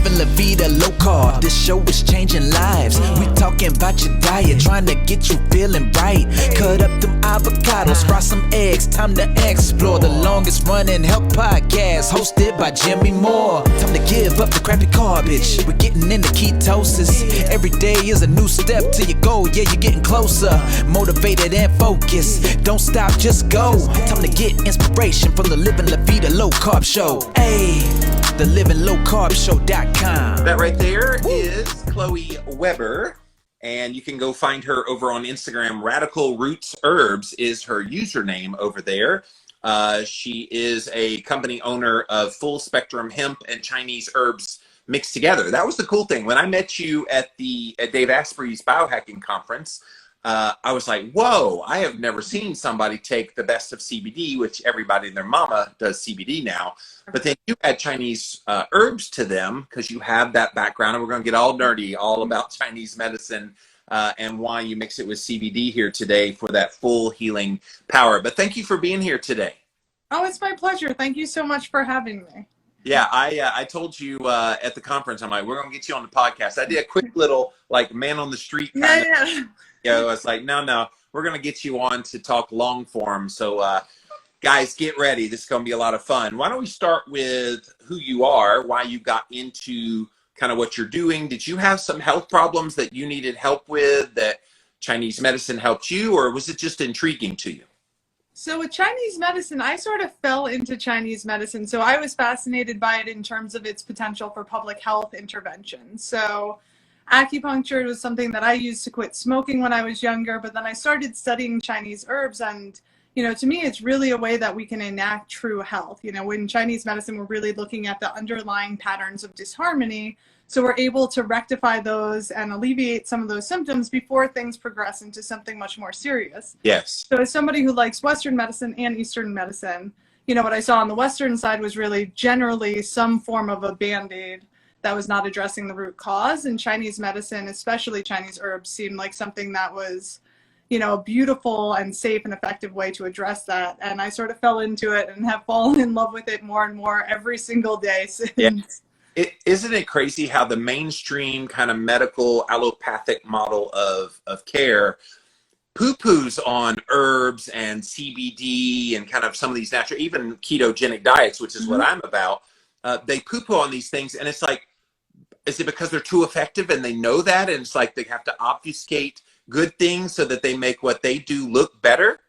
living La Vida low carb. This show is changing lives. We talking about your diet, trying to get you feeling right. Cut up them avocados, fry some eggs. Time to explore the longest running health podcast, hosted by Jimmy Moore. Time to give up the crappy garbage. We're getting into ketosis. Every day is a new step to your goal. Yeah, you're getting closer, motivated and focused. Don't stop, just go. Time to get inspiration from the Living La Vida Low Carb Show. Hey, the livinglowcarbshow.com. That right there is Chloe Weber, and you can go find her over on Instagram. Radical Roots Herbs is her username over there. She is a company owner of full spectrum hemp and Chinese herbs mixed together. That was the cool thing. When I met you at Dave Asprey's biohacking conference, I was like, whoa, I have never seen somebody take the best of CBD, which everybody and their mama does CBD now. But then you add Chinese herbs to them because you have that background. And we're going to get all nerdy, all about Chinese medicine and why you mix it with CBD here today for that full healing power. But thank you for being here today. Oh, it's my pleasure. Thank you so much for having me. Yeah, I told you at the conference, I'm like, we're going to get you on the podcast. I did a quick little like man on the street kind of. Yeah, I was like, no, we're going to get you on to talk long form. So guys, get ready. This is going to be a lot of fun. Why don't we start with who you are, why you got into kind of what you're doing. Did you have some health problems that you needed help with that Chinese medicine helped you, or was it just intriguing to you? So with Chinese medicine, I sort of fell into Chinese medicine. So I was fascinated by it in terms of its potential for public health intervention. So acupuncture was something that I used to quit smoking when I was younger, but then I started studying Chinese herbs, and to me, it's really a way that we can enact true health. In Chinese medicine, we're really looking at the underlying patterns of disharmony. So we're able to rectify those and alleviate some of those symptoms before things progress into something much more serious. Yes. So as somebody who likes Western medicine and Eastern medicine, what I saw on the Western side was really generally some form of a Band-Aid that was not addressing the root cause. And Chinese medicine, especially Chinese herbs, seemed like something that was a beautiful and safe and effective way to address that. And I sort of fell into it and have fallen in love with it more and more every single day since. Yeah. Isn't it crazy how the mainstream kind of medical allopathic model of care poo-poos on herbs and CBD and kind of some of these natural, even ketogenic diets, which is what I'm about. They poo-poo on these things, and it's like, is it because they're too effective and they know that, and it's like they have to obfuscate good things so that they make what they do look better?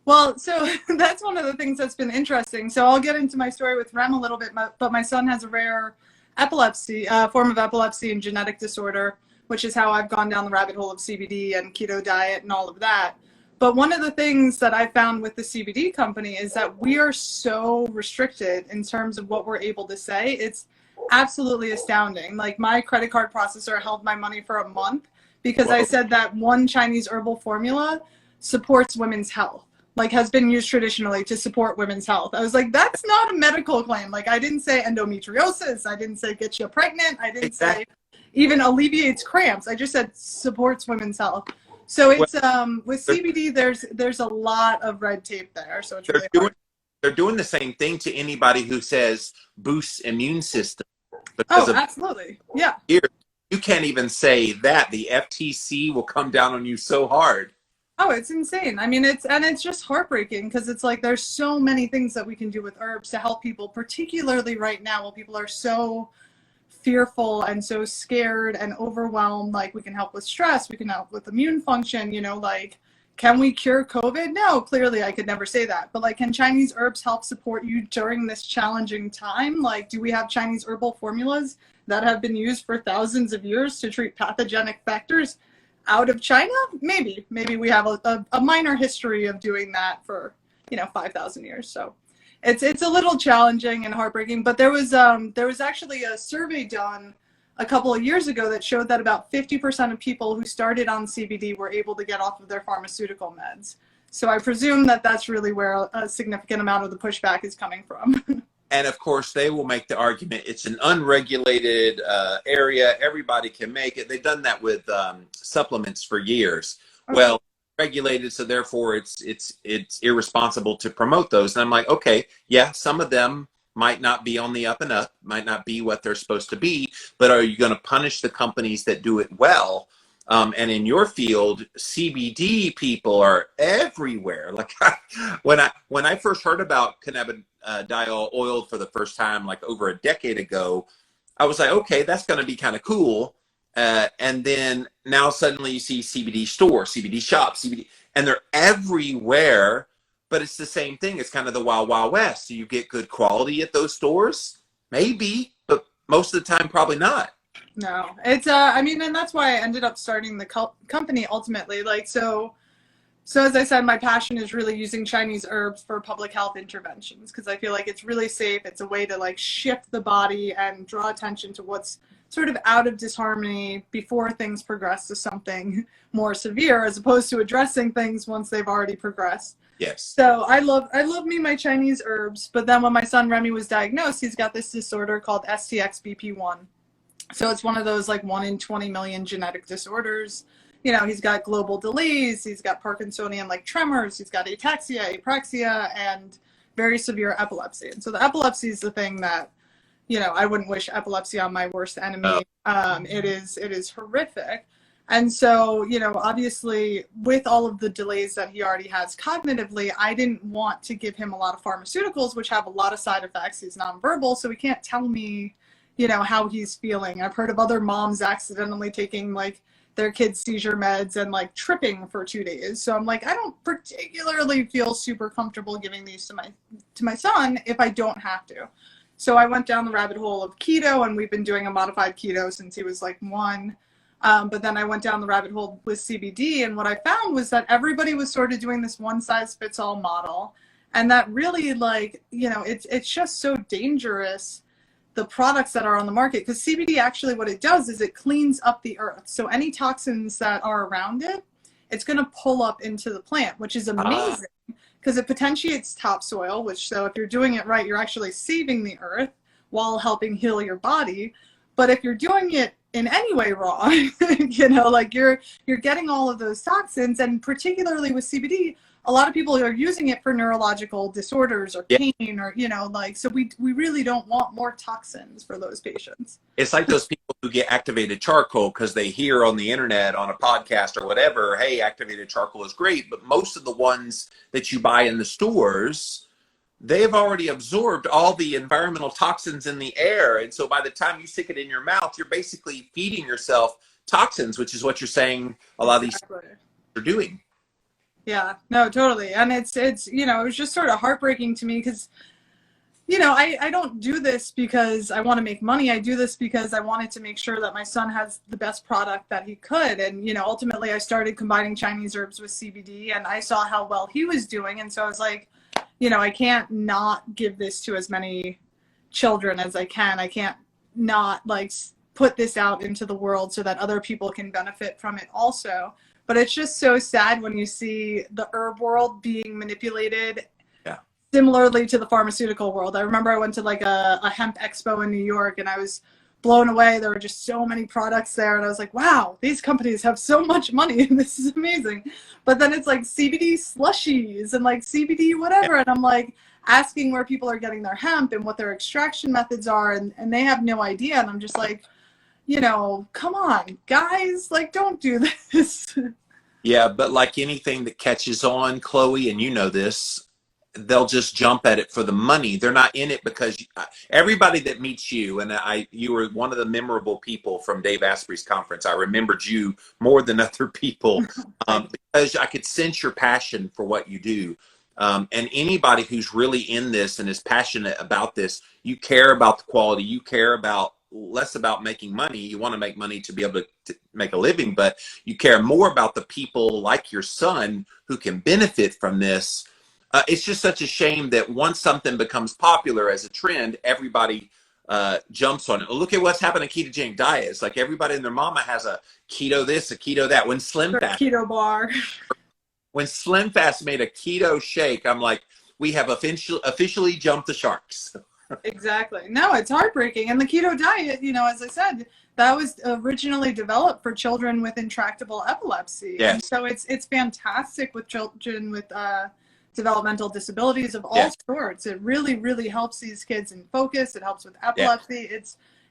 Well, so that's one of the things that's been interesting. So I'll get into my story with Rem a little bit, but my son has a rare epilepsy, form of epilepsy and genetic disorder, which is how I've gone down the rabbit hole of CBD and keto diet and all of that. But one of the things that I found with the CBD company is that we are so restricted in terms of what we're able to say. It's absolutely astounding. Like, my credit card processor held my money for a month because I said that one Chinese herbal formula supports women's health, like has been used traditionally to support women's health. I was like, that's not a medical claim. Like, I didn't say endometriosis. I didn't say get you pregnant. I didn't say even alleviates cramps. I just said supports women's health. So it's with CBD, there's a lot of red tape there. So it's really hard. They're doing the same thing to anybody who says boosts immune system. Absolutely. Yeah. Here, you can't even say that. The FTC will come down on you so hard. Oh, it's insane. I mean, it's just heartbreaking because it's like there's so many things that we can do with herbs to help people, particularly right now while people are so fearful and so scared and overwhelmed. Like, we can help with stress, we can help with immune function, like, can we cure COVID? No, clearly I could never say that. But like, can Chinese herbs help support you during this challenging time? Like, do we have Chinese herbal formulas that have been used for thousands of years to treat pathogenic factors out of China? Maybe we have a minor history of doing that for 5,000 years. So it's a little challenging and heartbreaking. But there was actually a survey done a couple of years ago that showed that about 50% of people who started on CBD were able to get off of their pharmaceutical meds. So I presume that that's really where a significant amount of the pushback is coming from. And of course, they will make the argument it's an unregulated area. Everybody can make it. They've done that with supplements for years. Okay. Well, regulated, so therefore it's irresponsible to promote those. And I'm like, okay, yeah, some of them might not be on the up and up, might not be what they're supposed to be, but are you going to punish the companies that do it well? And in your field, CBD people are everywhere. Like when I first heard about cannabidiol oil for the first time, like over a decade ago, I was like, okay, that's going to be kind of cool. And then now suddenly you see CBD stores, CBD shops, CBD, and they're everywhere. But it's the same thing. It's kind of the wild, wild west. Do you get good quality at those stores? Maybe, but most of the time, probably not. No, it's I mean, and that's why I ended up starting the company ultimately. Like, so as I said, my passion is really using Chinese herbs for public health interventions, because I feel like it's really safe. It's a way to like shift the body and draw attention to what's sort of out of disharmony before things progress to something more severe, as opposed to addressing things once they've already progressed. Yes. So I love me my Chinese herbs, but then when my son Remy was diagnosed, he's got this disorder called STXBP1. So it's one of those like 1 in 20 million genetic disorders. You know, he's got global delays, he's got Parkinsonian like tremors, he's got ataxia, apraxia, and very severe epilepsy. And so the epilepsy is the thing that, you know, I wouldn't wish epilepsy on my worst enemy. It is horrific. And so, you know, obviously with all of the delays that he already has cognitively, I didn't want to give him a lot of pharmaceuticals, which have a lot of side effects. He's nonverbal, so he can't tell me, you know, how he's feeling. I've heard of other moms accidentally taking like their kids' seizure meds and like tripping for 2 days. So I'm like, I don't particularly feel super comfortable giving these to my son if I don't have to. So I went down the rabbit hole of keto, and we've been doing a modified keto since he was like 1. But then I went down the rabbit hole with CBD, and what I found was that everybody was sort of doing this one-size-fits-all model, and that really, like, you know, it's just so dangerous, the products that are on the market, because CBD actually what it does is it cleans up the earth. So any toxins that are around it, it's going to pull up into the plant, which is amazing because it potentiates topsoil, which, so if you're doing it right, you're actually saving the earth while helping heal your body. But if you're doing it in any way wrong, you know, like you're getting all of those toxins, and particularly with CBD, a lot of people are using it for neurological disorders or pain, or, you know, like, so we really don't want more toxins for those patients. It's like those people who get activated charcoal because they hear on the internet, on a podcast or whatever, hey, activated charcoal is great. But most of the ones that you buy in the stores, they've already absorbed all the environmental toxins in the air. And so by the time you stick it in your mouth, you're basically feeding yourself toxins, which is what you're saying a lot of these are doing. Yeah, no, totally. And it's, you know, it was just sort of heartbreaking to me because, you know, I don't do this because I want to make money. I do this because I wanted to make sure that my son has the best product that he could. And, you know, ultimately I started combining Chinese herbs with CBD, and I saw how well he was doing. And so I was like, you know, I can't not give this to as many children as I can. I can't not like put this out into the world so that other people can benefit from it also. But it's just so sad when you see the herb world being manipulated similarly to the pharmaceutical world. I remember I went to like a hemp expo in New York, and I was blown away. There were just so many products there, and I was like, wow, these companies have so much money, and this is amazing. But then it's like CBD slushies and like CBD whatever, and I'm like asking where people are getting their hemp and what their extraction methods are, and they have no idea. And I'm just like, you know, come on, guys, like, don't do this. Yeah, but like anything that catches on, Chloe, and you know this, they'll just jump at it for the money. They're not in it because everybody that meets you, and you were one of the memorable people from Dave Asprey's conference. I remembered you more than other people because I could sense your passion for what you do. And anybody who's really in this and is passionate about this, you care about the quality, you care about less about making money. You want to make money to be able to make a living, but you care more about the people like your son who can benefit from this. It's just such a shame that once something becomes popular as a trend, everybody jumps on it. Look at what's happened to ketogenic diets. Like everybody and their mama has a keto this, a keto that. When Slim Fast, keto bar. When Slim Fast made a keto shake, I'm like, we have officially jumped the sharks. Exactly. No, it's heartbreaking. And the keto diet, you know, as I said, that was originally developed for children with intractable epilepsy. Yes. And so it's fantastic with children with developmental disabilities of all sorts. It really, really helps these kids in focus. It helps with epilepsy.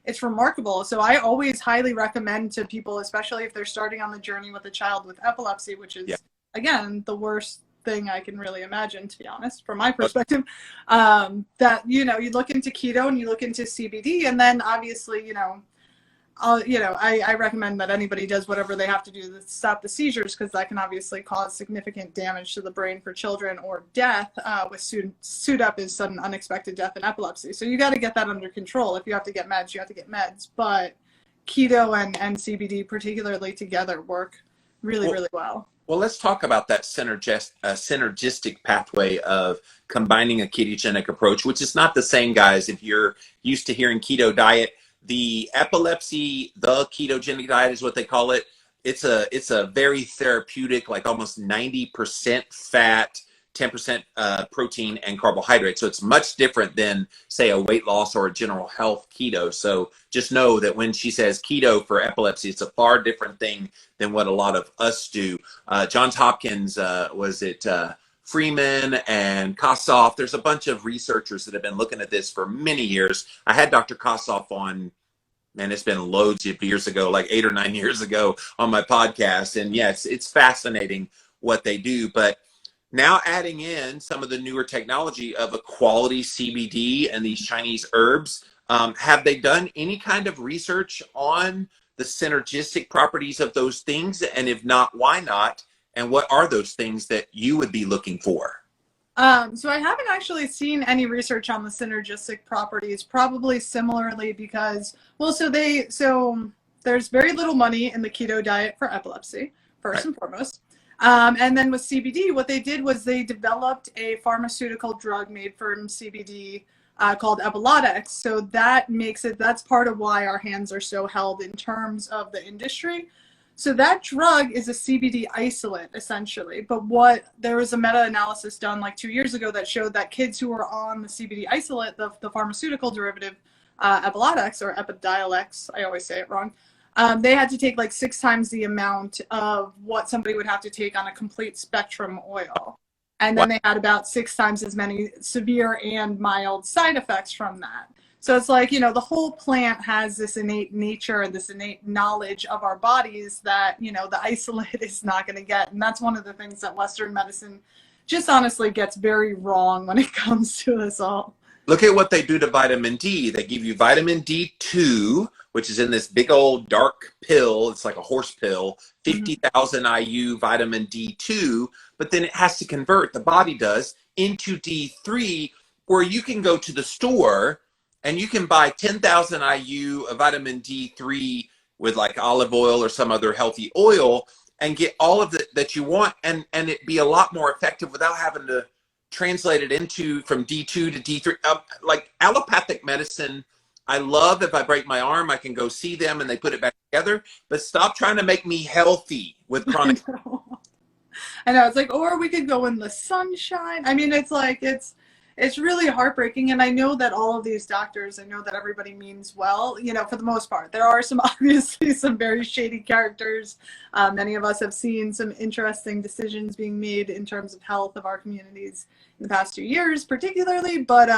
It's remarkable. So I always highly recommend to people, especially if they're starting on the journey with a child with epilepsy, which is, again, the worst thing I can really imagine, to be honest, from my perspective, that, you know, you look into keto and you look into CBD, and then obviously, I recommend that anybody does whatever they have to do to stop the seizures, because that can obviously cause significant damage to the brain for children, or death with SUDEP is sudden unexpected death in epilepsy. So you got to get that under control. If you have to get meds, you have to get meds. But keto and CBD particularly together work really, really well. Well, let's talk about that synergistic pathway of combining a ketogenic approach, which is not the same, guys. If you're used to hearing keto diet, the epilepsy, the ketogenic diet is what they call it. It's a very therapeutic, like almost 90% fat, 10% protein and carbohydrate. So it's much different than, say, a weight loss or a general health keto. So just know that when she says keto for epilepsy, it's a far different thing than what a lot of us do. Johns Hopkins, Freeman and Kossoff. There's a bunch of researchers that have been looking at this for many years. I had Dr. Kossoff on, man, it's been loads of years ago, like 8 or 9 years ago on my podcast. And yes, it's fascinating what they do. But now adding in some of the newer technology of a quality CBD and these Chinese herbs, have they done any kind of research on the synergistic properties of those things? And if not, why not? And what are those things that you would be looking for? So I haven't actually seen any research on the synergistic properties, probably similarly because, well, so there's very little money in the keto diet for epilepsy, first and foremost. And then with CBD, what they did was they developed a pharmaceutical drug made from CBD called Epilodex. So that's part of why our hands are so held in terms of the industry. So that drug is a CBD isolate, essentially. But there was a meta-analysis done like 2 years ago that showed that kids who were on the CBD isolate, the pharmaceutical derivative, Epilodex or Epidiolex, I always say it wrong, they had to take like 6 times the amount of what somebody would have to take on a complete spectrum oil. And then they had about 6 times as many severe and mild side effects from that. So it's like, the whole plant has this innate nature and this innate knowledge of our bodies that, the isolate is not going to get. And that's one of the things that Western medicine just honestly gets very wrong when it comes to this all. Look at what they do to vitamin D. They give you vitamin D2, which is in this big old dark pill. It's like a horse pill, 50,000 IU vitamin D2, but then it has to convert, the body does, into D3, where you can go to the store and you can buy 10,000 IU of vitamin D3 with like olive oil or some other healthy oil and get all of it that you want, and it be a lot more effective without having to translate it into from D2 to D3. Like allopathic medicine, I love if I break my arm, I can go see them and they put it back together, but stop trying to make me healthy with chronic. I know, it's like, or we could go in the sunshine. I mean, it's like, it's really heartbreaking. And I know that all of these doctors, I know that everybody means well, for the most part. There are obviously some very shady characters. Many of us have seen some interesting decisions being made in terms of health of our communities in the past 2 years, particularly. But,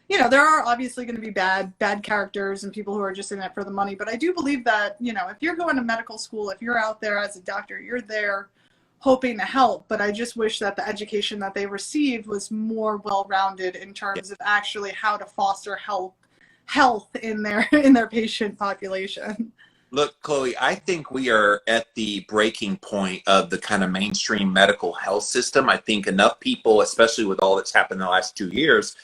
there are obviously going to be bad characters and people who are just in it for the money. But I do believe that, if you're going to medical school, if you're out there as a doctor, you're there hoping to help, but I just wish that the education that they received was more well-rounded in terms of actually how to foster health in their patient population. Look, Chloe, I think we are at the breaking point of the kind of mainstream medical health system. I think enough people, especially with all that's happened in the last 2 years,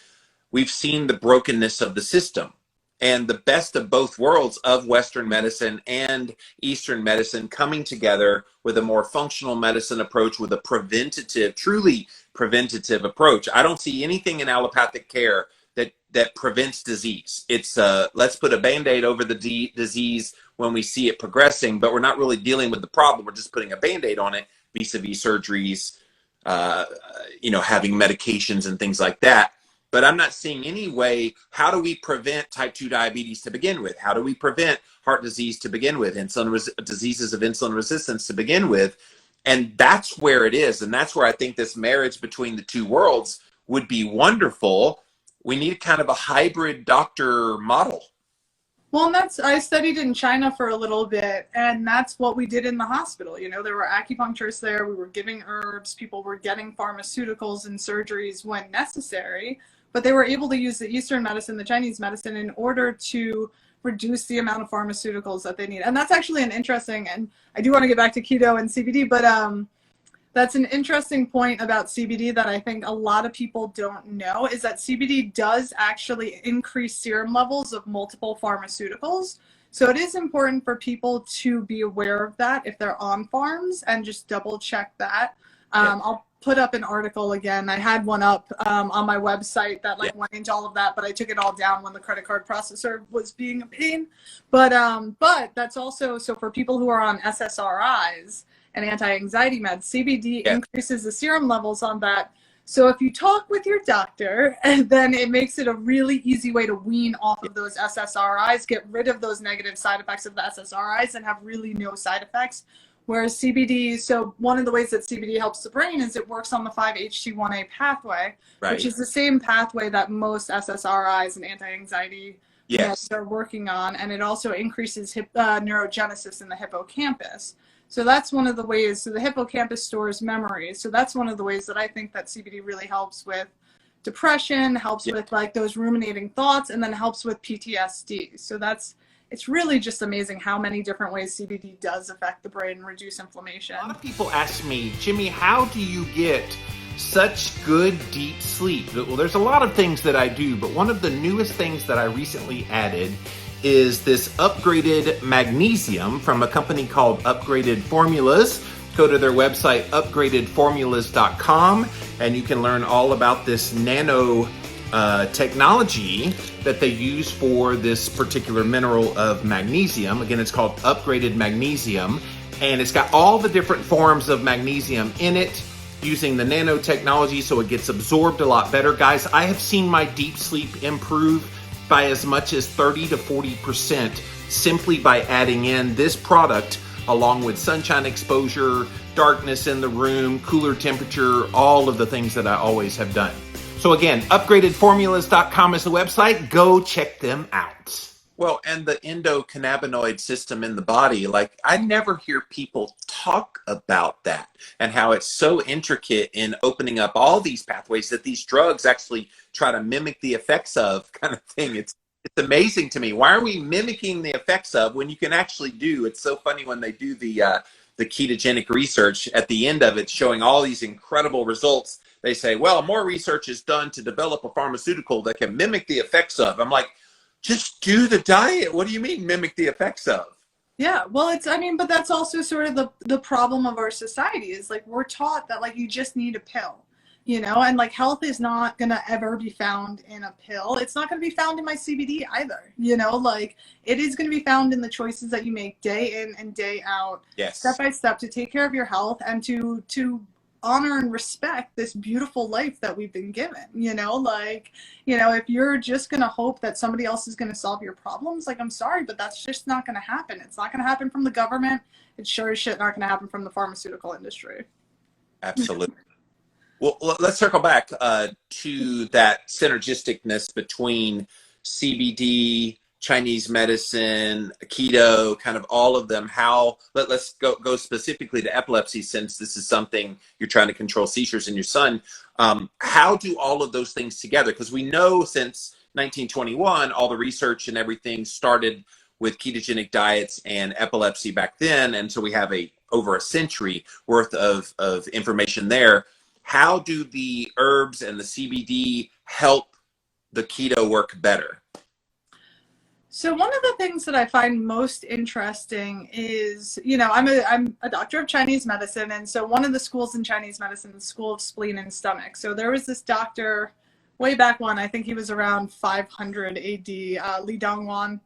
we've seen the brokenness of the system. And the best of both worlds of Western medicine and Eastern medicine coming together with a more functional medicine approach, with a truly preventative approach. I don't see anything in allopathic care that prevents disease. It's let's put a Band-Aid over the disease when we see it progressing, but we're not really dealing with the problem. We're just putting a Band-Aid on it vis-a-vis surgeries, having medications and things like that. But I'm not seeing any way, how do we prevent type 2 diabetes to begin with? How do we prevent heart disease to begin with? Diseases of insulin resistance to begin with? And that's where it is. And that's where I think this marriage between the two worlds would be wonderful. We need kind of a hybrid doctor model. Well, and I studied in China for a little bit, and that's what we did in the hospital. You know, there were acupuncturists there, we were giving herbs, people were getting pharmaceuticals and surgeries when necessary, but they were able to use the Eastern medicine, the Chinese medicine, in order to reduce the amount of pharmaceuticals that they need. And that's actually an interesting, and I do want to get back to keto and CBD, but that's an interesting point about CBD that I think a lot of people don't know, is that CBD does actually increase serum levels of multiple pharmaceuticals. So it is important for people to be aware of that if they're on farms, and just double check that. I'll put up an article again. I had one up on my website that went into all of that, but I took it all down when the credit card processor was being a pain. But that's also, so for people who are on SSRIs, and anti-anxiety meds, CBD increases the serum levels on that. So if you talk with your doctor, then it makes it a really easy way to wean off of those SSRIs, get rid of those negative side effects of the SSRIs, and have really no side effects. Whereas CBD, so one of the ways that CBD helps the brain is it works on the 5-HT1A pathway, which is the same pathway that most SSRIs and anti-anxiety meds are working on. And it also increases neurogenesis in the hippocampus. So that's one of the ways. So the hippocampus stores memories. So that's one of the ways that I think that CBD really helps with depression, helps with like those ruminating thoughts, and then helps with PTSD. So it's really just amazing how many different ways CBD does affect the brain and reduce inflammation. A lot of people ask me, Jimmy, how do you get such good deep sleep? Well, there's a lot of things that I do, but one of the newest things that I recently added is this upgraded magnesium from a company called Upgraded Formulas. Go to their website, upgradedformulas.com, and you can learn all about this nano technology that they use for this particular mineral of magnesium. Again, it's called Upgraded Magnesium, and it's got all the different forms of magnesium in it, using the nanotechnology so it gets absorbed a lot better. Guys, I have seen my deep sleep improve by as much as 30 to 40% simply by adding in this product along with sunshine exposure, darkness in the room, cooler temperature, all of the things that I always have done. So again, upgradedformulas.com is the website. Go check them out. Well, and the endocannabinoid system in the body, like I never hear people talk about that and how it's so intricate in opening up all these pathways that these drugs actually try to mimic the effects of, kind of thing. It's amazing to me. Why are we mimicking the effects of when you can actually do? It's so funny when they do the ketogenic research at the end of it, showing all these incredible results. They say, well, more research is done to develop a pharmaceutical that can mimic the effects of. I'm like, just do the diet. What do you mean mimic the effects of? Yeah, well, but that's also sort of the problem of our society is like we're taught that like you just need a pill, you know, and like health is not going to ever be found in a pill. It's not going to be found in my CBD either, you know, like it is going to be found in the choices that you make day in and day out, step by step, to take care of your health and to honor and respect this beautiful life that we've been given, you know, like, you know, if you're just going to hope that somebody else is going to solve your problems, like, I'm sorry, but that's just not going to happen. It's not going to happen from the government. It's sure as shit not going to happen from the pharmaceutical industry. Absolutely. Well, let's circle back to that synergisticness between CBD, Chinese medicine, keto, kind of all of them. Let's go specifically to epilepsy, since this is something you're trying to control seizures in your son. How do all of those things together? Because we know since 1921, all the research and everything started with ketogenic diets and epilepsy back then. And so we have over a century worth of information there. How do the herbs and the CBD help the keto work better? So one of the things that I find most interesting is, you know, I'm a doctor of Chinese medicine. And so one of the schools in Chinese medicine is the School of Spleen and Stomach. So there was this doctor way back when, I think he was around 500 AD, Li Dongwan.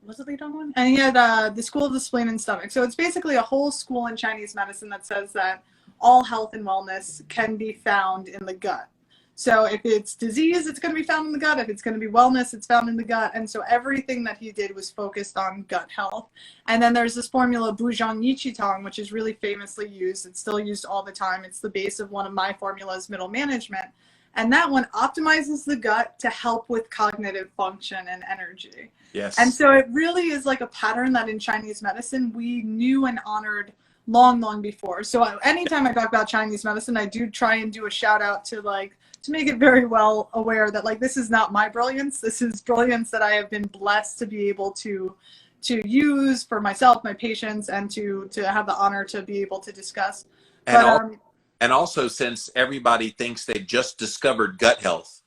Was it Li Dongwan? And he had the School of the Spleen and Stomach. So it's basically a whole school in Chinese medicine that says that all health and wellness can be found in the gut. So if it's disease, it's going to be found in the gut. If it's going to be wellness, it's found in the gut. And so everything that he did was focused on gut health. And then there's this formula, Bujang Yiqitong, which is really famously used. It's still used all the time. It's the base of one of my formulas, Middle Management. And that one optimizes the gut to help with cognitive function and energy. Yes. And so it really is like a pattern that in Chinese medicine we knew and honored long before. So anytime I talk about Chinese medicine, I do try and do a shout out to make it very well aware that like this is not my brilliance. This is brilliance that I have been blessed to be able to use for myself, my patients, and to have the honor to be able to discuss. And also, since everybody thinks they've just discovered gut health,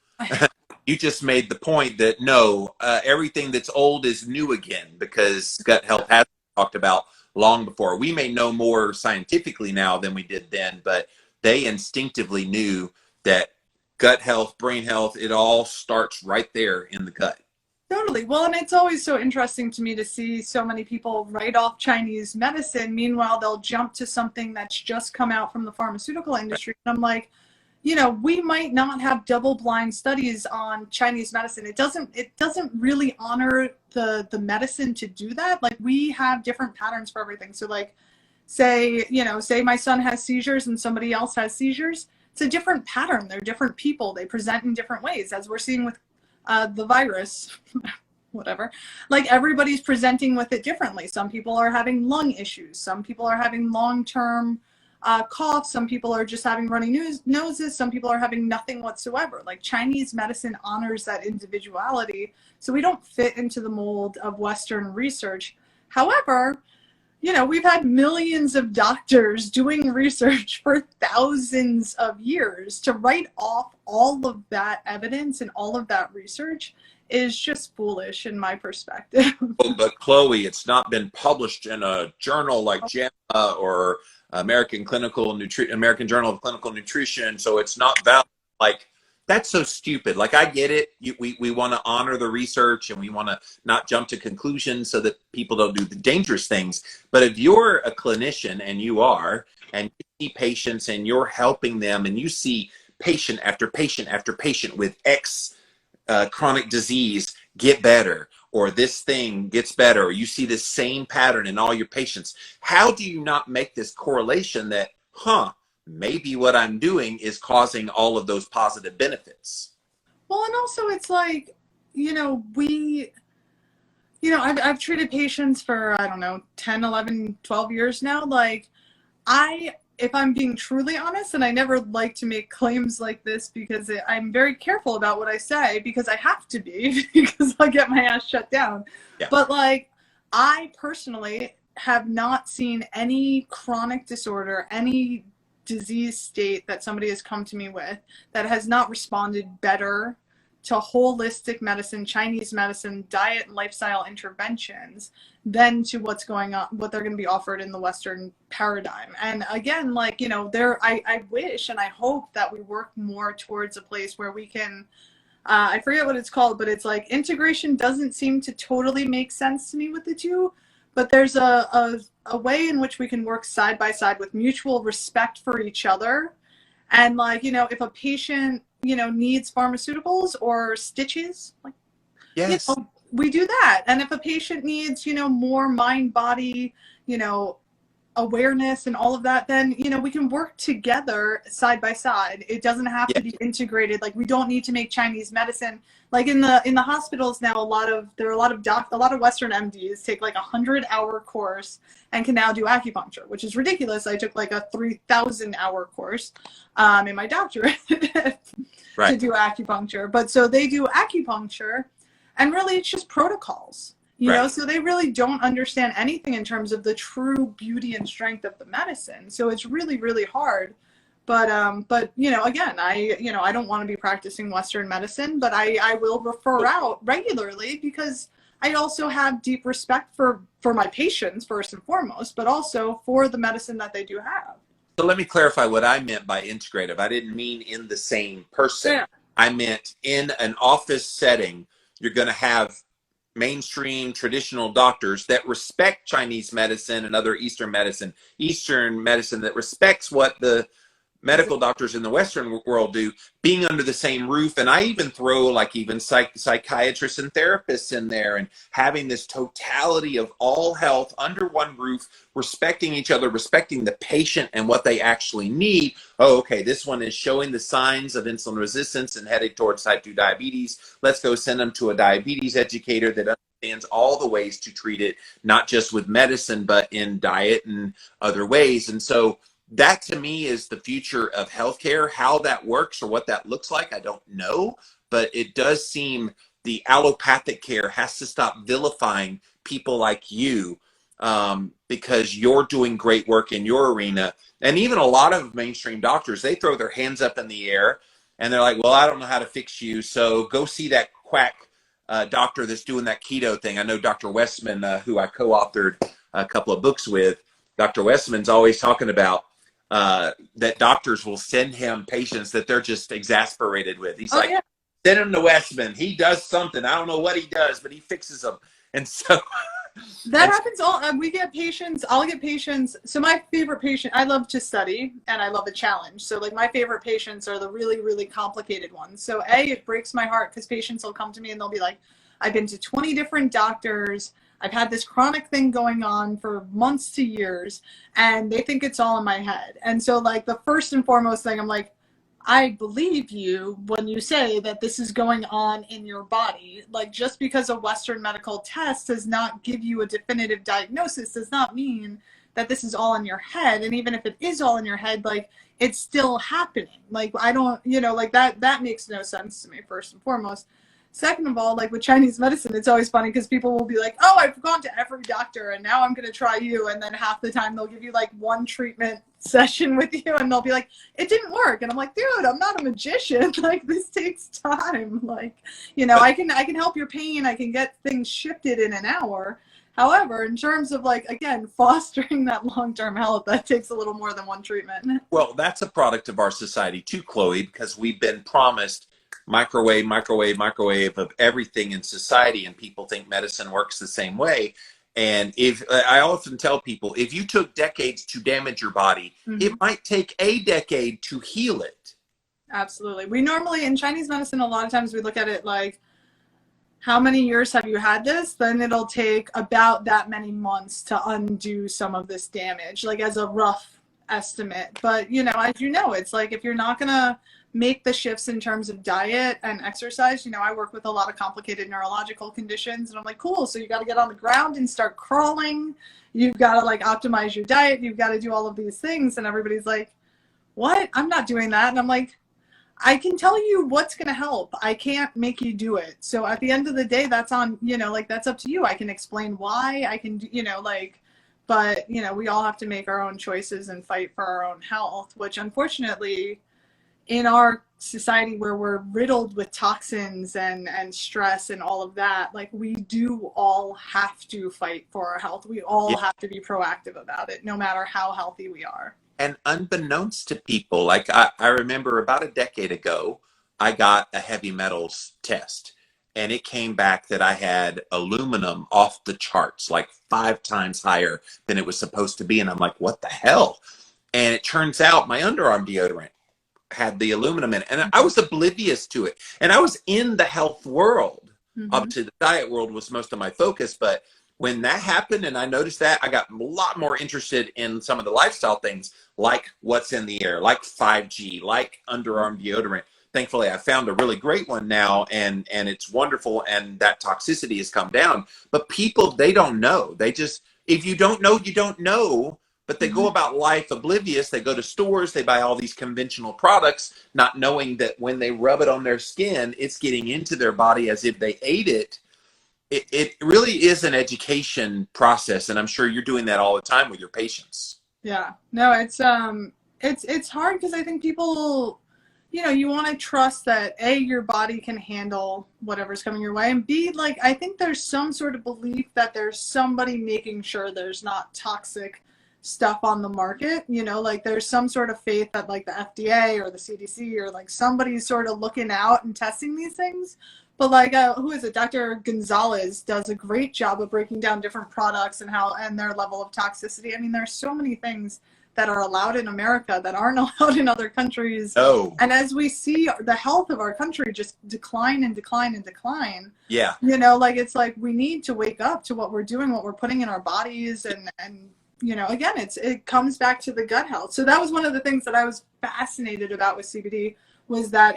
you just made the point that no, everything that's old is new again, because gut health has been talked about long before. We may know more scientifically now than we did then, but they instinctively knew that gut health, brain health, it all starts right there in the gut. Totally. Well, and it's always so interesting to me to see so many people write off Chinese medicine. Meanwhile, they'll jump to something that's just come out from the pharmaceutical industry. And I'm like, you know, we might not have double-blind studies on Chinese medicine. It doesn't really honor the medicine to do that. Like, we have different patterns for everything. So like, say my son has seizures and somebody else has seizures. It's a different pattern. They're different people. They present in different ways, as we're seeing with the virus, whatever. Like, everybody's presenting with it differently. Some people are having lung issues. Some people are having long-term cough. Some people are just having runny noses. Some people are having nothing whatsoever. Like, Chinese medicine honors that individuality, so we don't fit into the mold of Western research. However, you know, we've had millions of doctors doing research for thousands of years. To write off all of that evidence and all of that research is just foolish in my perspective. But Chloe, it's not been published in a journal like JAMA or American Journal of Clinical Nutrition, so it's not valid. Like, that's so stupid. Like, I get it. We want to honor the research and we want to not jump to conclusions so that people don't do the dangerous things. But if you're a clinician, and and you see patients and you're helping them, and you see patient after patient after patient with X chronic disease get better, or this thing gets better, or you see the same pattern in all your patients, how do you not make this correlation that, maybe what I'm doing is causing all of those positive benefits? Well, and also it's like, I've treated patients for, I don't know, 10, 11, 12 years now. Like, if I'm being truly honest, and I never like to make claims like this because I'm very careful about what I say, because I have to be, because I'll get my ass shut down. Yeah. But like, I personally have not seen any chronic disorder, any disease state that somebody has come to me with that has not responded better to holistic medicine, Chinese medicine, diet and lifestyle interventions than to what they're going to be offered in the Western paradigm. And again, like, I wish and I hope that we work more towards a place where we can, I forget what it's called, but it's like integration doesn't seem to totally make sense to me with the two. But there's a way in which we can work side by side with mutual respect for each other. And like, if a patient, needs pharmaceuticals or stitches, like, yes, we do that. And if a patient needs, more mind, body, awareness and all of that, then, we can work together side by side. It doesn't have to be integrated. Like, we don't need to make Chinese medicine. Like in the hospitals now, a lot of Western MDs take like 100-hour course and can now do acupuncture, which is ridiculous. I took like a 3,000-hour course in my doctorate to do acupuncture. But so they do acupuncture, and really it's just protocols. You know, so they really don't understand anything in terms of the true beauty and strength of the medicine. So it's really, really hard. But again, I don't want to be practicing Western medicine, but I will refer out regularly, because I also have deep respect for my patients first and foremost, but also for the medicine that they do have. So let me clarify what I meant by integrative. I didn't mean in the same person. Yeah. I meant in an office setting, you're going to have mainstream traditional doctors that respect Chinese medicine and other Eastern medicine that respects what the medical doctors in the Western world do, being under the same roof. And I even throw like even psychiatrists and therapists in there, and having this totality of all health under one roof, respecting each other, respecting the patient and what they actually need. Oh, okay, this one is showing the signs of insulin resistance and heading towards type 2 diabetes. Let's go send them to a diabetes educator that understands all the ways to treat it, not just with medicine, but in diet and other ways. And so that to me is the future of healthcare. How that works or what that looks like, I don't know, but it does seem the allopathic care has to stop vilifying people like you, because you're doing great work in your arena. And even a lot of mainstream doctors, they throw their hands up in the air and they're like, well, I don't know how to fix you, so go see that quack doctor that's doing that keto thing. I know Dr. Westman, who I co-authored a couple of books with, Dr. Westman's always talking about that doctors will send him patients that they're just exasperated with. He's like, yeah, send him to Westman. He does something. I don't know what he does, but he fixes them. And so that happens all. We get patients. I'll get patients. So my favorite patient, I love to study and I love a challenge. So like my favorite patients are the really, really complicated ones. So it breaks my heart because patients will come to me and they'll be like, I've been to 20 different doctors. I've had this chronic thing going on for months to years, and they think it's all in my head. And so like the first and foremost thing, I'm like, I believe you when you say that this is going on in your body. Like just because a Western medical test does not give you a definitive diagnosis does not mean that this is all in your head. And even if it is all in your head, like it's still happening. Like I don't, like that makes no sense to me, first and foremost. Second of all, like with Chinese medicine, it's always funny because people will be like, oh, I've gone to every doctor and now I'm going to try you. And then half the time they'll give you like one treatment session with you and they'll be like, it didn't work. And I'm like, dude, I'm not a magician. Like this takes time. Like, I can help your pain. I can get things shifted in an hour. However, in terms of like, again, fostering that long-term health, that takes a little more than one treatment. Well, that's a product of our society too, Chloe, because we've been promised microwave of everything in society, and people think medicine works the same way. And if I often tell people, if you took decades to damage your body, it might take a decade to heal it. Absolutely. We normally in Chinese medicine, a lot of times we look at it like, how many years have you had this? Then it'll take about that many months to undo some of this damage, like as a rough estimate. But as it's like, if you're not going to make the shifts in terms of diet and exercise, I work with a lot of complicated neurological conditions, and I'm like, cool, so you got to get on the ground and start crawling. You've got to like optimize your diet. You've got to do all of these things. And everybody's like, what? I'm not doing that. And I'm like, I can tell you what's going to help. I can't make you do it. So at the end of the day, that's on, that's up to you. I can explain why. I can, but we all have to make our own choices and fight for our own health, which unfortunately in our society where we're riddled with toxins and stress and all of that, like we do all have to fight for our health. We all have to be proactive about it, no matter how healthy we are. And unbeknownst to people, like I remember about a decade ago, I got a heavy metals test and it came back that I had aluminum off the charts, like 5 times higher than it was supposed to be. And I'm like, what the hell? And it turns out my underarm deodorant had the aluminum in it, and I was oblivious to it. And I was in the health world. Obviously the diet world was most of my focus, but when that happened and I noticed that, I got a lot more interested in some of the lifestyle things, like what's in the air, like 5G, like underarm deodorant. Thankfully I found a really great one now, and it's wonderful, and that toxicity has come down. But people, they don't know. They just, if you don't know, you don't know. But they go about life oblivious. They go to stores, they buy all these conventional products, not knowing that when they rub it on their skin, it's getting into their body as if they ate it. It really is an education process, and I'm sure you're doing that all the time with your patients. Yeah, no, it's hard because I think people, you want to trust that A, your body can handle whatever's coming your way, and B, like I think there's some sort of belief that there's somebody making sure there's not toxic stuff on the market, like there's some sort of faith that like the FDA or the CDC or like somebody's sort of looking out and testing these things. But like who is it, Dr. Gonzalez does a great job of breaking down different products and their level of toxicity. I mean, there's so many things that are allowed in America that aren't allowed in other countries. Oh, And as we see the health of our country just decline and decline and decline, yeah. you know, like it's like we need to wake up to what we're doing, what we're putting in our bodies, and you know, again, it comes back to the gut health. So that was one of the things that I was fascinated about with CBD, was that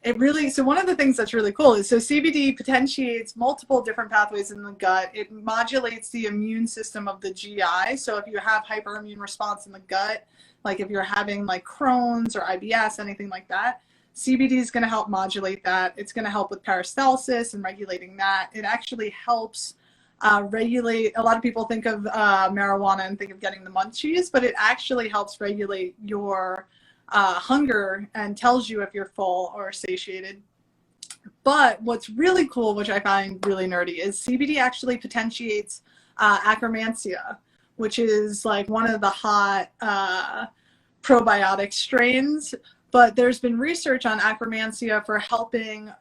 it really, so one of the things that's really cool is, so CBD potentiates multiple different pathways in the gut. It modulates the immune system of the GI. So if you have hyperimmune response in the gut, like if you're having like Crohn's or IBS, anything like that, CBD is going to help modulate that. It's going to help with peristalsis and regulating that. It actually helps regulate, a lot of people think of marijuana and think of getting the munchies, but it actually helps regulate your hunger and tells you if you're full or satiated. But what's really cool, which I find really nerdy, is CBD actually potentiates Akkermansia, which is like one of the hot probiotic strains. But there's been research on Akkermansia for helping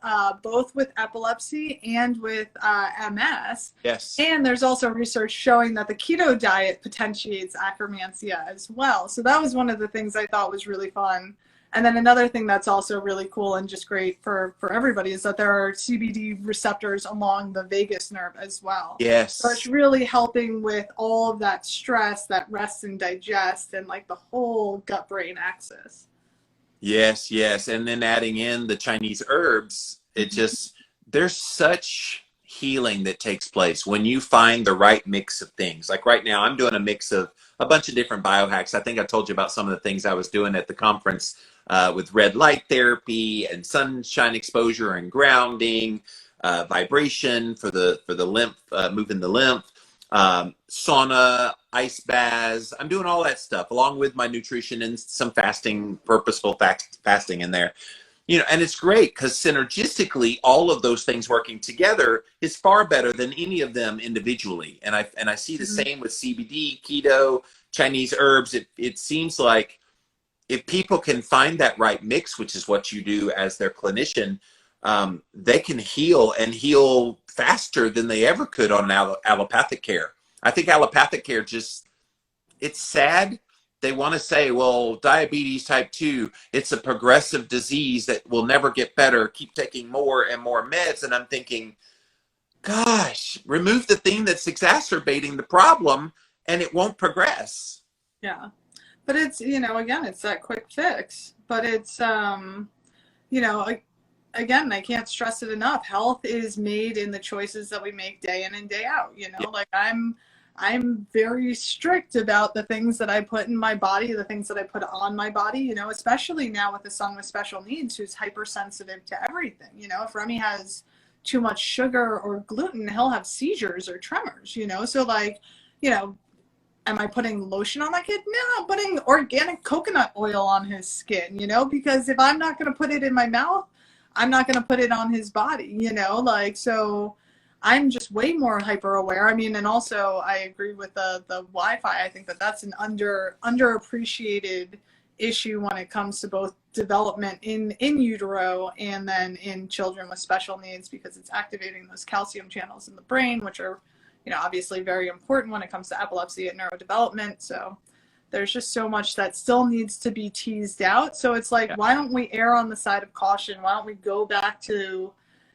both with epilepsy and with MS. Yes. And there's also research showing that the keto diet potentiates Akkermansia as well. So that was one of the things I thought was really fun. And then another thing that's also really cool and just great for everybody is that there are CBD receptors along the vagus nerve as well. Yes. So it's really helping with all of that stress, that rest and digest, and like the whole gut-brain axis. Yes, yes. And then adding in the Chinese herbs, it just, there's such healing that takes place when you find the right mix of things. Like right now, I'm doing a mix of a bunch of different biohacks. I think I told you about some of the things I was doing at the conference with red light therapy and sunshine exposure and grounding, vibration for the lymph, moving the lymph. Sauna, ice baths. I'm doing all that stuff along with my nutrition and some fasting, purposeful fasting in there. You know, and it's great because synergistically, all of those things working together is far better than any of them individually. And I see the same with CBD, keto, Chinese herbs. It seems like if people can find that right mix, which is what you do as their clinician, they can heal and heal faster than they ever could on allopathic care. I think allopathic care just, it's sad. They want to say, well, diabetes type 2, it's a progressive disease that will never get better. Keep taking more and more meds. And I'm thinking, gosh, remove the thing that's exacerbating the problem and it won't progress. Yeah. But it's, you know, again, it's that quick fix. But it's, you know, again, I can't stress it enough. Health is made in the choices that we make day in and day out. You know, Yeah. like I'm very strict about the things that I put in my body, the things that I put on my body, you know, especially now with a son with special needs who's hypersensitive to everything. You know, if Remy has too much sugar or gluten, he'll have seizures or tremors, you know. So like, you know, am I putting lotion on that kid? No, I'm putting organic coconut oil on his skin, you know, because if I'm not going to put it in my mouth, I'm not going to put it on his body, you know, like, so I'm just way more hyper aware. I mean, and also I agree with the Wi-Fi. I think that that's an underappreciated issue when it comes to both development in utero and then in children with special needs, because it's activating those calcium channels in the brain, which are, you know, obviously very important when it comes to epilepsy and neurodevelopment. So there's just so much that still needs to be teased out. So it's like, why don't we err on the side of caution? Why don't we go back to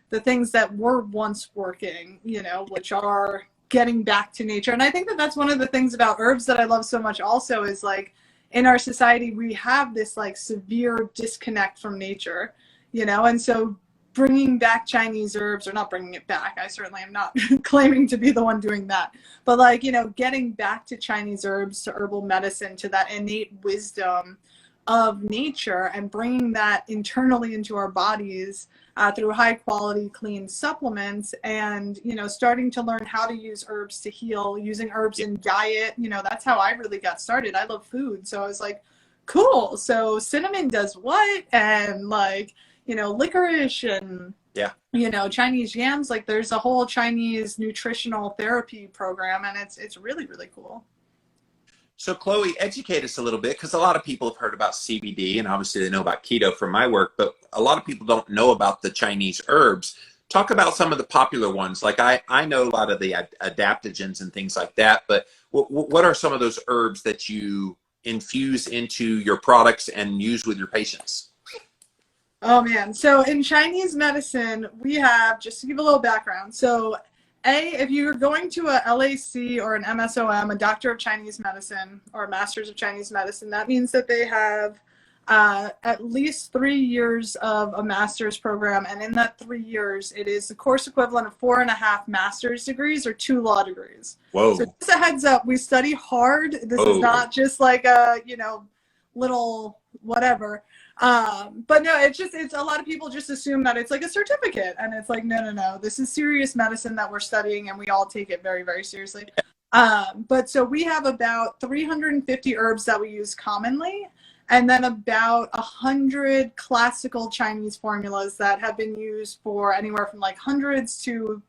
the things that were once working, you know, which are getting back to nature. And I think that that's one of the things about herbs that I love so much also is like in our society, we have this like severe disconnect from nature, you know, and so bringing back Chinese herbs, or not bringing it back, I certainly am not claiming to be the one doing that, but like, you know, getting back to Chinese herbs, to herbal medicine, to that innate wisdom of nature and bringing that internally into our bodies through high quality, clean supplements, and, you know, starting to learn how to use herbs to heal, using herbs in diet. You know, that's how I really got started. I love food. So I was like, cool. So cinnamon does what? And like, you know, licorice and, you know, Chinese yams, like there's a whole Chinese nutritional therapy program, and it's really, really cool. So Chloe, educate us a little bit, because a lot of people have heard about CBD and obviously they know about keto from my work, but a lot of people don't know about the Chinese herbs. talk about some of the popular ones. Like I know a lot of the adaptogens and things like that, but what are some of those herbs that you infuse into your products and use with your patients? Oh man. So in Chinese medicine, we have, just to give a little background. So if you're going to a LAC or an MSOM, a Doctor of Chinese Medicine or a Masters of Chinese Medicine, that means that they have at least 3 years of a master's program. And in that 3 years, it is the course equivalent of 4.5 master's degrees or 2 law degrees. Whoa. So just a heads up, we study hard. This Whoa. is not just like a, little whatever. But no, it's a lot of people just assume that it's like a certificate, and it's like, no. This is serious medicine that we're studying, and we all take it very, very seriously. But so we have about 350 herbs that we use commonly, and then about 100 classical Chinese formulas that have been used for anywhere from like hundreds to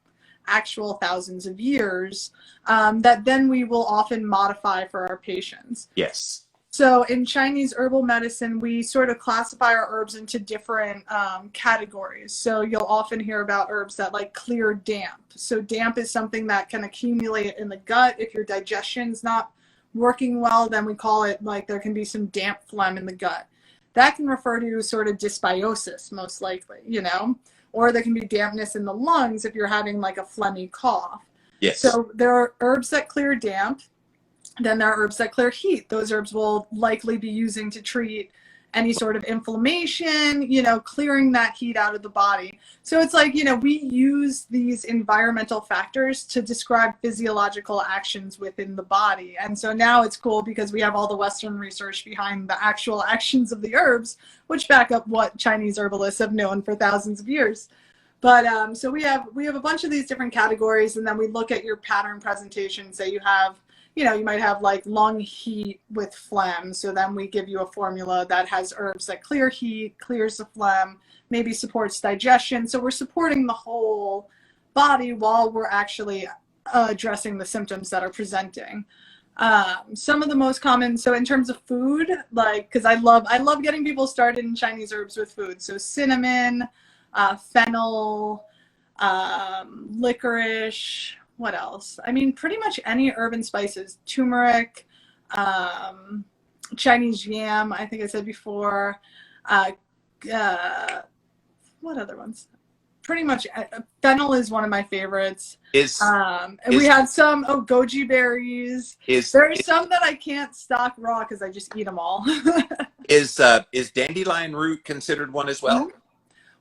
actual thousands of years, that then we will often modify for our patients. Yes. So in Chinese herbal medicine, we sort of classify our herbs into different categories. So you'll often hear about herbs that like clear damp. So damp is something that can accumulate in the gut. If your digestion's not working well, then we call it like there can be some damp phlegm in the gut. That can refer to sort of dysbiosis, most likely, or there can be dampness in the lungs if you're having like a phlegmy cough. Yes. So there are herbs that clear damp. Then there are herbs that clear heat. Those herbs will likely be using to treat any sort of inflammation, clearing that heat out of the body. So it's like, we use these environmental factors to describe physiological actions within the body. And so now it's cool because we have all the Western research behind the actual actions of the herbs, which back up what Chinese herbalists have known for thousands of years. But so we have a bunch of these different categories, and then we look at your pattern presentation. Say you have, you might have like lung heat with phlegm. So then we give you a formula that has herbs that clear heat, clears the phlegm, maybe supports digestion. So we're supporting the whole body while we're actually addressing the symptoms that are presenting. Some of the most common, so in terms of food, like, because I love getting people started in Chinese herbs with food. So cinnamon, fennel, licorice. What else? I mean, pretty much any herb and spices, turmeric, Chinese yam, I think I said before. What other ones? Pretty much fennel is one of my favorites. We have some goji berries. There's some that I can't stock raw because I just eat them all. Is dandelion root considered one as well?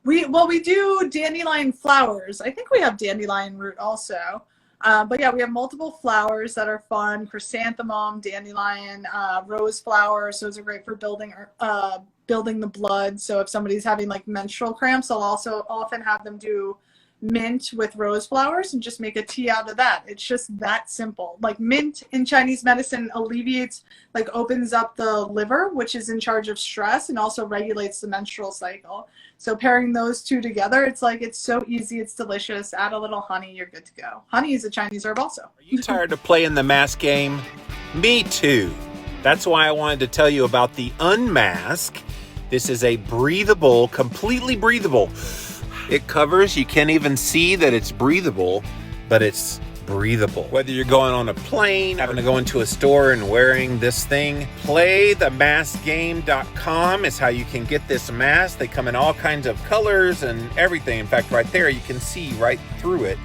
Mm-hmm. We do dandelion flowers. I think we have dandelion root also. But yeah, we have multiple flowers that are fun: chrysanthemum, dandelion, rose flowers. Those are great for building the blood. So if somebody's having like menstrual cramps, I'll also often have them do mint with rose flowers and just make a tea out of that. It's just that simple. Like mint in Chinese medicine opens up the liver, which is in charge of stress, and also regulates the menstrual cycle. So pairing those two together, it's so easy, it's delicious. Add a little honey, you're good to go. Honey is a Chinese herb also. Are you tired of playing the mask game? Me too. That's why I wanted to tell you about the Unmask. This is a breathable, completely breathable. It covers, you can't even see that it's breathable, but it's breathable. Whether you're going on a plane, having to go into a store and wearing this thing, playthemaskgame.com is how you can get this mask. They come in all kinds of colors and everything. In fact, right there, you can see right through it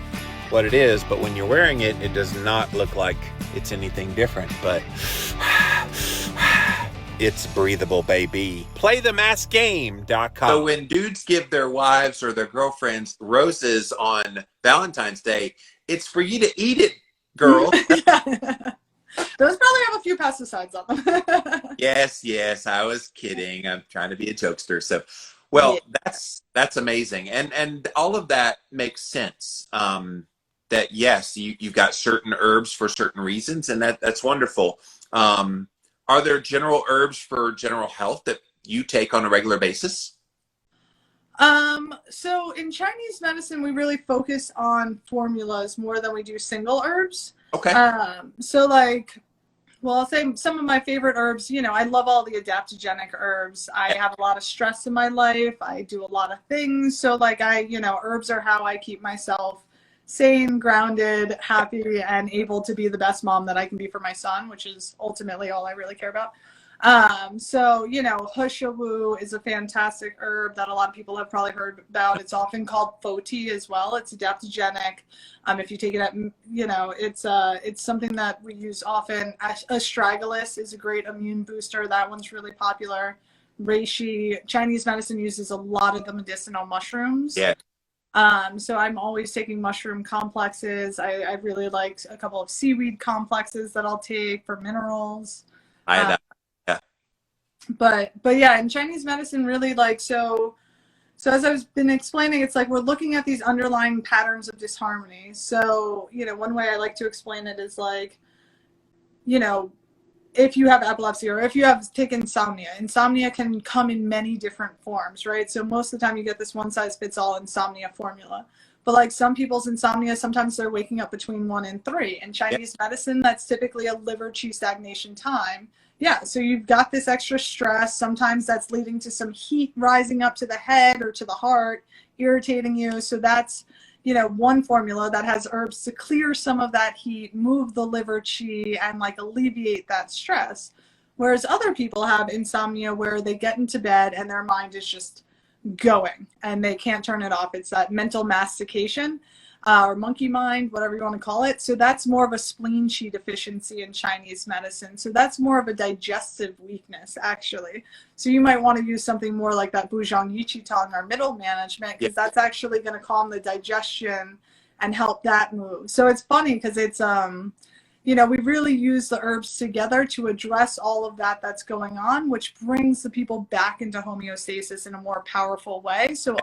what it is, but when you're wearing it, it does not look like it's anything different, but it's breathable, baby. Playthemaskgame.com. So when dudes give their wives or their girlfriends roses on Valentine's Day, it's for you to eat it, girl. Yeah. Those probably have a few pesticides on them. Yes, I was kidding. I'm trying to be a jokester. So, well, yeah. That's amazing. And all of that makes sense. That yes, you've got certain herbs for certain reasons, and that's wonderful. Are there general herbs for general health that you take on a regular basis? So in Chinese medicine, we really focus on formulas more than we do single herbs. Okay. So like Well, I'll say some of my favorite herbs, you know, I love all the adaptogenic herbs. I have a lot of stress in my life. I do a lot of things. So like you know, herbs are how I keep myself sane, grounded, happy, and able to be the best mom that I can be for my son, which is ultimately all I really care about. So, you know, Hushawu is a fantastic herb that a lot of people have probably heard about. It's often called Foti as well. It's adaptogenic. If you take it at, you know, it's something that we use often. Astragalus is a great immune booster. That one's really popular. Reishi, Chinese medicine uses a lot of the medicinal mushrooms. Yeah. So I'm always taking mushroom complexes. I really like a couple of seaweed complexes that I'll take for minerals. Yeah. But yeah, in Chinese medicine, really like, so as I've been explaining, it's like we're looking at these underlying patterns of disharmony. So, you know, one way I like to explain it is like, you know, if you have epilepsy or if you have insomnia can come in many different forms, right? So most of the time you get this one size fits all insomnia formula. But like some people's insomnia, sometimes they're waking up between 1 and 3. In Chinese medicine, that's typically a liver qi stagnation time. Yeah, so you've got this extra stress. Sometimes that's leading to some heat rising up to the head or to the heart, irritating you. So that's, you know, one formula that has herbs to clear some of that heat, move the liver qi, and like alleviate that stress. Whereas other people have insomnia where they get into bed and their mind is just going and they can't turn it off. It's that mental mastication. Or monkey mind, whatever you want to call it. So that's more of a spleen qi deficiency in Chinese medicine. So that's more of a digestive weakness, actually. So you might want to use something more like that Buzhong Yiqi Tong or middle management, because that's actually going to calm the digestion and help that move. So it's funny because it's, you know, we really use the herbs together to address all of that that's going on, which brings the people back into homeostasis in a more powerful way. So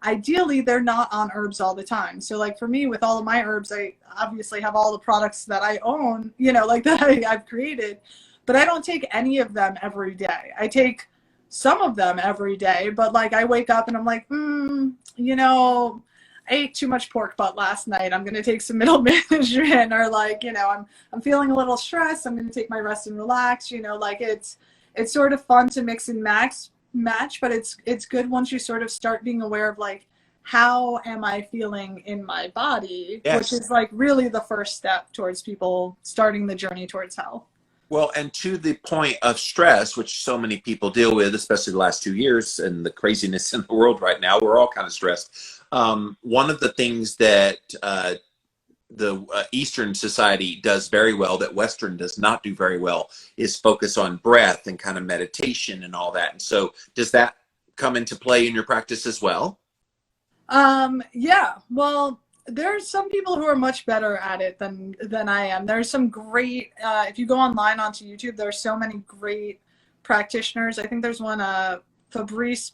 ideally, they're not on herbs all the time. So like for me, with all of my herbs, I obviously have all the products that I own, you know, like that I've created, but I don't take any of them every day. I take some of them every day, but like I wake up and I'm like, you know, I ate too much pork butt last night. I'm going to take some middle management, or like, you know, I'm feeling a little stressed. I'm going to take my rest and relax, you know, like it's sort of fun to mix and match, but it's good once you sort of start being aware of like, how am I feeling in my body, which is like really the first step towards people starting the journey towards health. Well, and to the point of stress, which so many people deal with, especially the last 2 years and the craziness in the world right now, we're all kind of stressed. One of the things that the Eastern society does very well that Western does not do very well is focus on breath and kind of meditation and all that. And so does that come into play in your practice as well? Yeah, well, there's some people who are much better at it than I am. There's some great, if you go online onto YouTube, there's so many great practitioners. I think there's one, Fabrice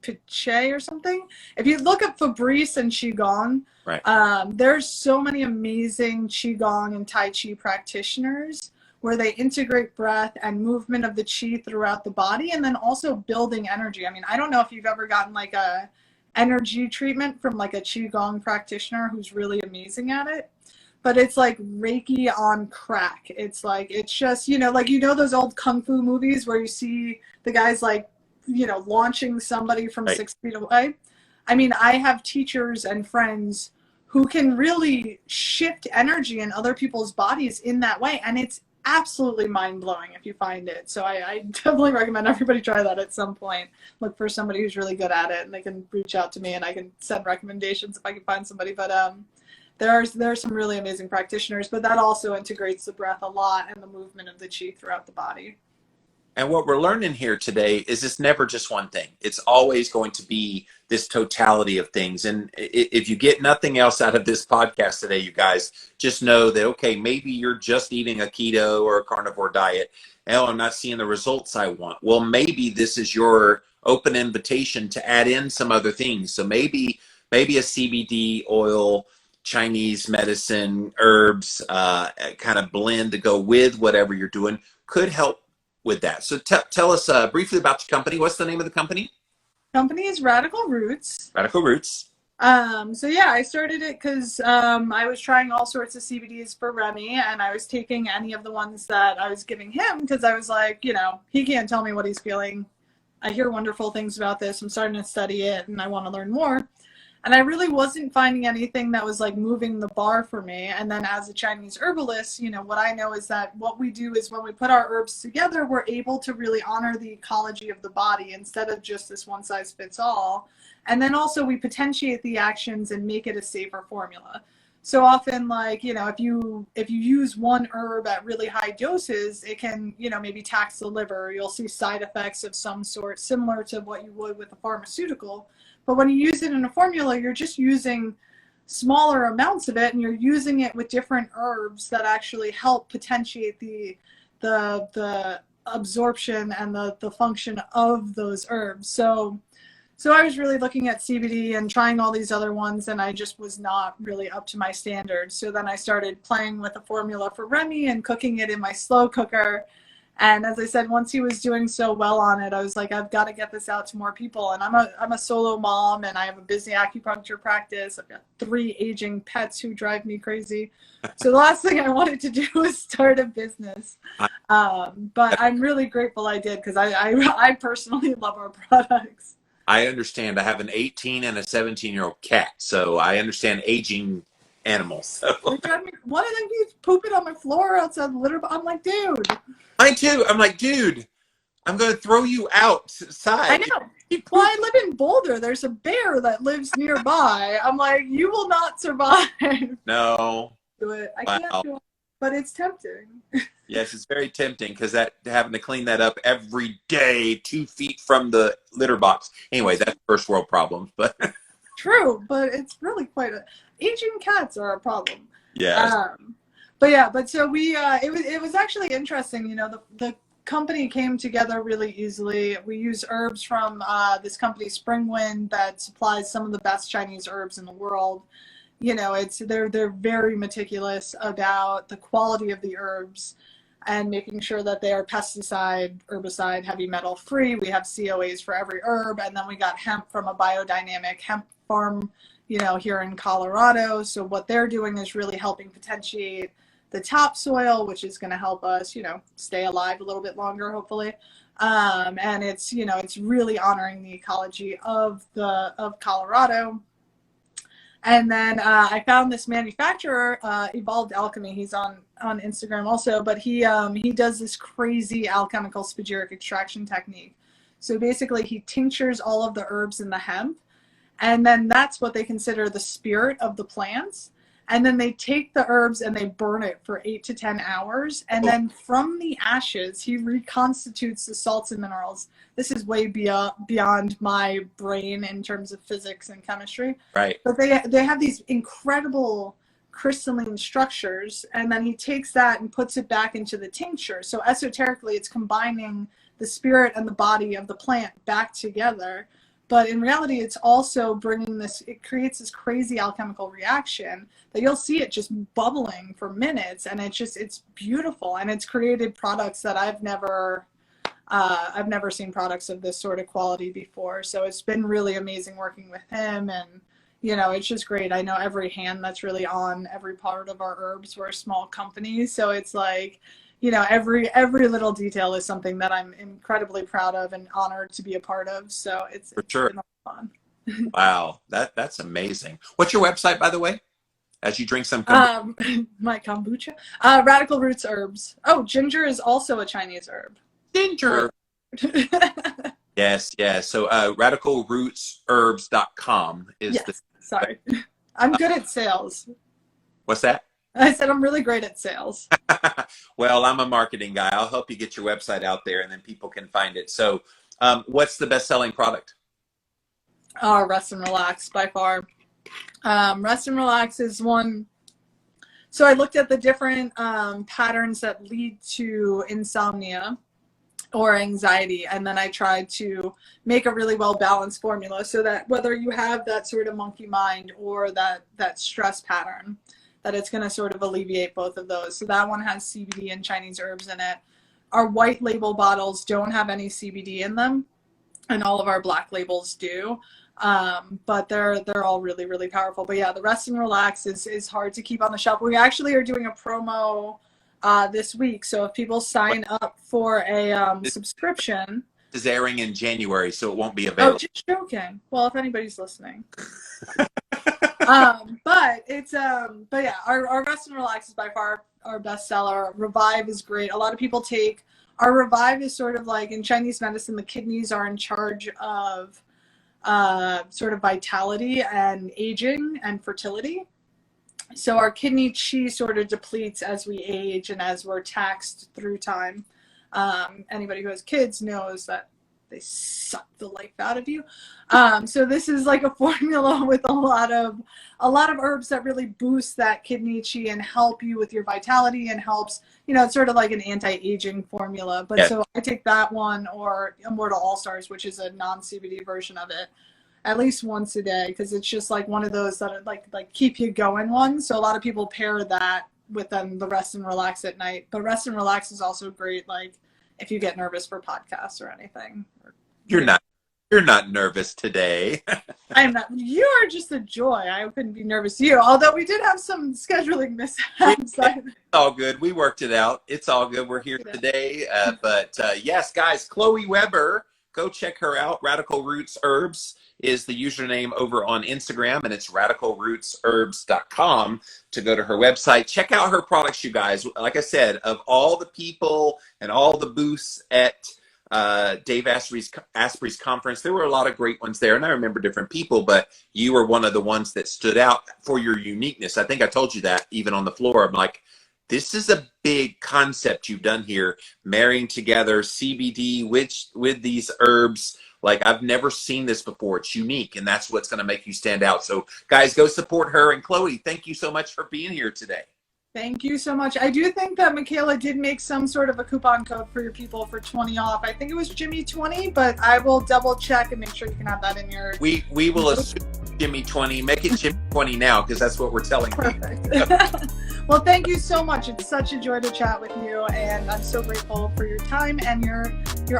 Piche or something. If you look up Fabrice and Qigong, right. There's so many amazing Qigong and Tai Chi practitioners where they integrate breath and movement of the Qi throughout the body, and then also building energy. I mean, I don't know if you've ever gotten like a energy treatment from like a Qigong practitioner who's really amazing at it, but it's like Reiki on crack. It's like, it's just, you know, like, you know, those old Kung Fu movies where you see the guys like, you know, launching somebody from 6 feet away. I mean, I have teachers and friends who can really shift energy in other people's bodies in that way. And it's absolutely mind-blowing if you find it. So I definitely recommend everybody try that at some point. Look for somebody who's really good at it, and they can reach out to me and I can send recommendations if I can find somebody. But there are some really amazing practitioners, but that also integrates the breath a lot and the movement of the Qi throughout the body. And what we're learning here today is it's never just one thing. It's always going to be this totality of things. And if you get nothing else out of this podcast today, you guys, just know that, okay, maybe you're just eating a keto or a carnivore diet. Oh, I'm not seeing the results I want. Well, maybe this is your open invitation to add in some other things. So maybe a CBD oil, Chinese medicine, herbs, kind of blend to go with whatever you're doing could help with that. So tell us briefly about your company. What's the name of the company? Company is Radical Roots. Radical Roots. So yeah, I started it because I was trying all sorts of CBDs for Remy, and I was taking any of the ones that I was giving him because I was like, you know, he can't tell me what he's feeling. I hear wonderful things about this. I'm starting to study it, and I want to learn more. And I really wasn't finding anything that was like moving the bar for me. And then as a Chinese herbalist, you know, what I know is that what we do is when we put our herbs together, we're able to really honor the ecology of the body instead of just this one size fits all. And then also we potentiate the actions and make it a safer formula. So often, like, you know, if you use one herb at really high doses, it can, you know, maybe tax the liver. You'll see side effects of some sort similar to what you would with a pharmaceutical. But when you use it in a formula, you're just using smaller amounts of it, and you're using it with different herbs that actually help potentiate the absorption and the function of those herbs. So I was really looking at CBD and trying all these other ones, and I just was not really up to my standards. So then I started playing with a formula for Remy and cooking it in my slow cooker. And as I said, once he was doing so well on it, I was like, I've got to get this out to more people. And I'm a solo mom, and I have a busy acupuncture practice. I've got 3 aging pets who drive me crazy. So the last thing I wanted to do was start a business. But I'm really grateful I did, because I personally love our products. I understand. I have an 18 and a 17-year-old cat, so I understand aging animals. So. One of them keeps pooping on my floor outside the litter box. I'm like, dude. Mine too. I'm like, dude, I'm going to throw you outside. I know. Well, I live in Boulder. There's a bear that lives nearby. I'm like, you will not survive. No. Do it. I can't do it, but it's tempting. Yes, it's very tempting, because having to clean that up every day, 2 feet from the litter box. Anyway, that's first world problems, but True, but it's really quite aging cats are a problem. yeah. But so we it was actually interesting. You know, the company came together really easily. We use herbs from this company Springwind that supplies some of the best Chinese herbs in the world. You know, they're very meticulous about the quality of the herbs and making sure that they are pesticide, herbicide, heavy metal free. We have COAs for every herb, and then we got hemp from a biodynamic hemp farm, you know, here in Colorado. So what they're doing is really helping potentiate the topsoil, which is going to help us, you know, stay alive a little bit longer, hopefully. And it's, you know, it's really honoring the ecology of Colorado. And then I found this manufacturer, Evolved Alchemy. He's on Instagram also, but he does this crazy alchemical spagyric extraction technique. So basically, he tinctures all of the herbs in the hemp, and then that's what they consider the spirit of the plants. And then they take the herbs and they burn it for 8 to 10 hours. And then from the ashes, he reconstitutes the salts and minerals. This is way beyond my brain in terms of physics and chemistry. Right. But they have these incredible crystalline structures. And then he takes that and puts it back into the tincture. So esoterically, it's combining the spirit and the body of the plant back together. But in reality, it's also bringing this, it creates this crazy alchemical reaction that you'll see it just bubbling for minutes. And it's beautiful. And it's created products that I've never seen products of this sort of quality before. So it's been really amazing working with him. And, you know, it's just great. I know every hand that's really on every part of our herbs. We're a small company. So it's like, you know, every little detail is something that I'm incredibly proud of and honored to be a part of. So it's sure. been a lot of fun. Wow, that's amazing. What's your website, by the way? As you drink some my kombucha, Radical Roots Herbs. Oh, ginger is also a Chinese herb. Ginger. Yes. So radicalrootsherbs.com is yes. the. Sorry, I'm good at sales. What's that? I said I'm really great at sales. Well, I'm a marketing guy. I'll help you get your website out there, and then people can find it. So, what's the best-selling product? Rest and Relax by far. Rest and Relax is one. So I looked at the different patterns that lead to insomnia or anxiety, and then I tried to make a really well-balanced formula so that whether you have that sort of monkey mind or that stress pattern, that it's going to sort of alleviate both of those. So that one has CBD and Chinese herbs in it. Our white label bottles don't have any CBD in them, and all of our black labels do. But they're all really, really powerful. But yeah, the Rest and Relax is hard to keep on the shelf. We actually are doing a promo this week. So if people sign up for a subscription. This is airing in January, so it won't be Oh, available. just joking. Well, if anybody's listening. But yeah, our Rest and Relax is by far our best seller. Revive is great. A lot of people take our Revive is sort of like in Chinese medicine, the kidneys are in charge of sort of vitality and aging and fertility. So our kidney qi sort of depletes as we age and as we're taxed through time. Anybody who has kids knows that they suck the life out of you. So this is like a formula with a lot of herbs that really boost that kidney qi and help you with your vitality and helps, it's sort of like an anti-aging formula. But So I take that one or Immortal All Stars, which is a non-CBD version of it, at least once a day, because it's just like one of those that are like keep you going ones. So a lot of people pair that with them the Rest and Relax at night. But Rest and Relax is also great, like if you get nervous for podcasts or anything. You're not nervous today. I'm not. You are just a joy. I couldn't be nervous to you. Although we did have some scheduling mishaps. It's all good. We worked it out. It's all good. We're here today. But yes, guys, Chloe Weber, go check her out. Radical Roots Herbs is the username over on Instagram, and it's radicalrootsherbs.com to go to her website. Check out her products, you guys. Like I said, of all the people and all the booths at Dave Asprey's conference, there were a lot of great ones there, and I remember different people, but you were one of the ones that stood out for your uniqueness. I think I told you that even on the floor. I'm like, this is a big concept you've done here, marrying together CBD with these herbs. Like, I've never seen this before. It's unique, and that's what's going to make you stand out. So, guys, go support her. And Chloe, thank you so much for being here today. Thank you so much. I do think that Michaela did make some sort of a coupon code for your people for 20 off. I think it was Jimmy 20, but I will double check and make sure you can have that in your... We will assume Jimmy 20. Make it Jimmy 20 now, because that's what we're telling Perfect. Well, thank you so much. It's such a joy to chat with you, and I'm so grateful for your time and your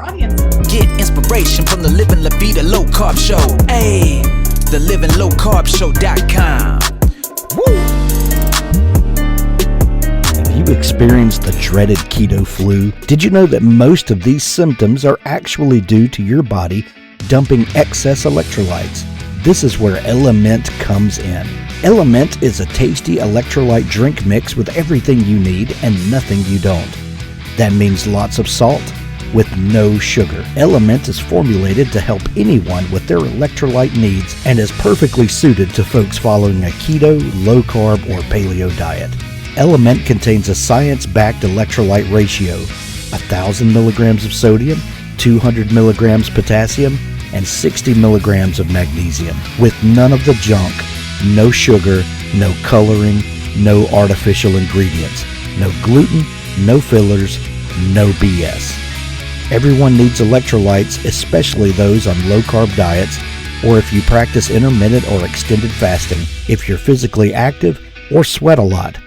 audience. Get inspiration from the Living La Vida Low Carb Show. Hey, the livinglowcarbshow.com. Woo! You experienced the dreaded keto flu? Did you know that most of these symptoms are actually due to your body dumping excess electrolytes? This is where Element comes in. Element is a tasty electrolyte drink mix with everything you need and nothing you don't. That means lots of salt with no sugar. Element is formulated to help anyone with their electrolyte needs and is perfectly suited to folks following a keto, low carb, or paleo diet. Element contains a science-backed electrolyte ratio, 1,000 milligrams of sodium, 200 milligrams potassium, and 60 milligrams of magnesium, with none of the junk, no sugar, no coloring, no artificial ingredients, no gluten, no fillers, no BS. Everyone needs electrolytes, especially those on low-carb diets, or if you practice intermittent or extended fasting, if you're physically active, or sweat a lot.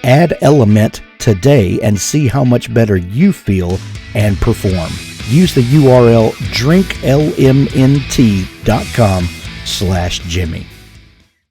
Add Element today and see how much better you feel and perform. Use the URL drinklmnt.com/Jimmy.